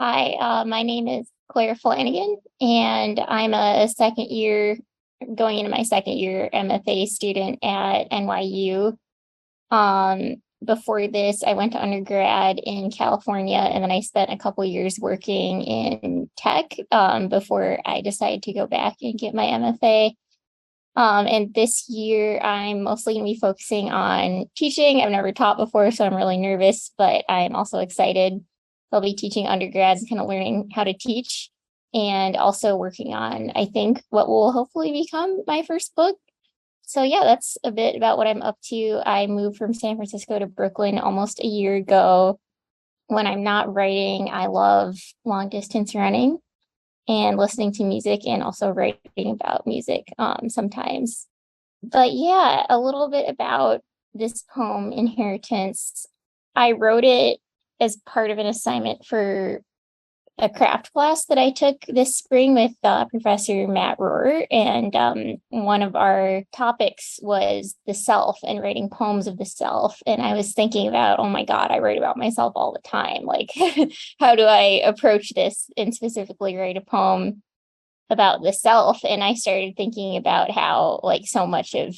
Hi, my name is Clare Flanagan, and I'm a second year, going into my second year MFA student at NYU. Before this, I went to undergrad in California, and then I spent a couple years working in tech before I decided to go back and get my MFA. And this year, I'm mostly going to be focusing on teaching. I've never taught before, so I'm really nervous, but I'm also excited. I'll be teaching undergrads and kind of learning how to teach and also working on, I think, what will hopefully become my first book. So, yeah, that's a bit about what I'm up to. I moved from San Francisco to Brooklyn almost a year ago. When I'm not writing, I love long distance running and listening to music and also writing about music sometimes. But yeah, a little bit about this poem, Inheritance. I wrote it as part of an assignment for a craft class that I took this spring with Professor Matt Rohr. And one of our topics was the self and writing poems of the self. And I was thinking about, oh my God, I write about myself all the time. Like, how do I approach this and specifically write a poem about the self? And I started thinking about how, like, so much of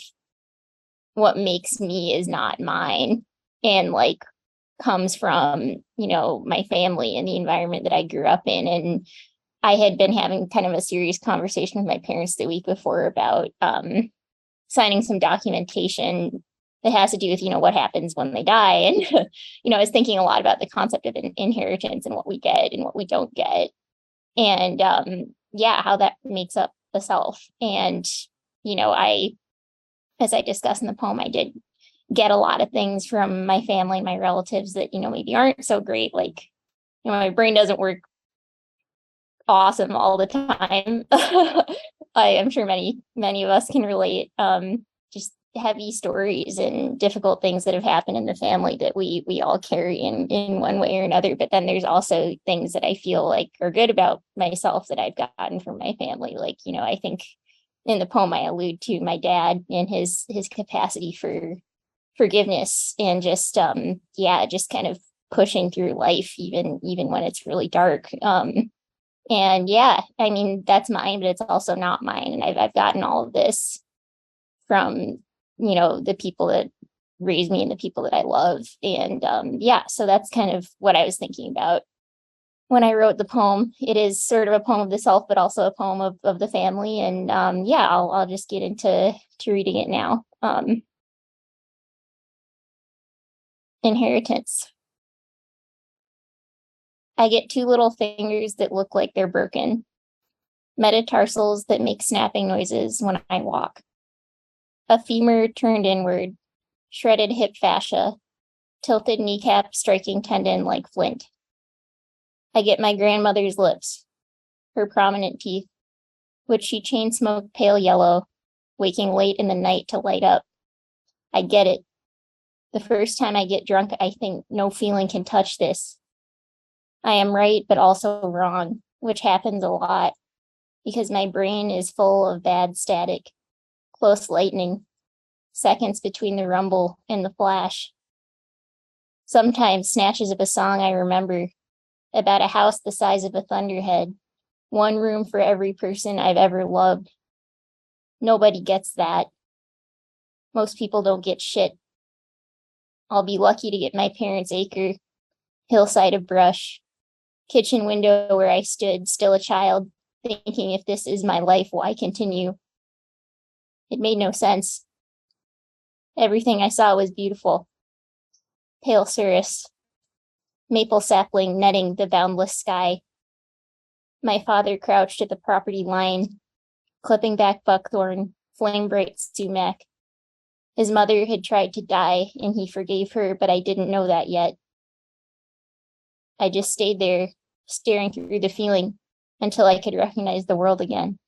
what makes me is not mine and like comes from, my family and the environment that I grew up in. And I had been having kind of a serious conversation with my parents the week before about signing some documentation that has to do with, what happens when they die. And, I was thinking a lot about the concept of inheritance and what we get and what we don't get. And yeah, how that makes up the self. And, I, as I discussed in the poem, I did get a lot of things from my family and my relatives that, maybe aren't so great. Like, my brain doesn't work awesome all the time. I am sure many of us can relate. Just heavy stories and difficult things that have happened in the family that we all carry in one way or another. But then there's also things that I feel like are good about myself that I've gotten from my family. Like, I think in the poem I allude to my dad and his capacity for forgiveness and just just kind of pushing through life even when it's really dark. And yeah, I mean, that's mine, but it's also not mine. And I've gotten all of this from, the people that raised me and the people that I love. And yeah, so that's kind of what I was thinking about when I wrote the poem. It is sort of a poem of the self, but also a poem of the family. And yeah, I'll just get into reading it now. Inheritance. I get two little fingers that look like they're broken, metatarsals that make snapping noises when I walk, a femur turned inward, shredded hip fascia, tilted kneecap striking tendon like flint. I get my grandmother's lips, her prominent teeth, which she chain smoked pale yellow, waking late in the night to light up. I get it. The first time I get drunk, I think no feeling can touch this. I am right, but also wrong, which happens a lot because my brain is full of bad static, close lightning, seconds between the rumble and the flash. Sometimes snatches of a song I remember about a house the size of a thunderhead, one room for every person I've ever loved. Nobody gets that. Most people don't get shit. I'll be lucky to get my parents' acre, hillside of brush, kitchen window where I stood, still a child, thinking if this is my life, why continue? It made no sense. Everything I saw was beautiful. Pale cirrus, maple sapling netting the boundless sky. My father crouched at the property line, clipping back buckthorn, flame bright sumac. His mother had tried to die, and he forgave her, but I didn't know that yet. I just stayed there, staring through the feeling until I could recognize the world again.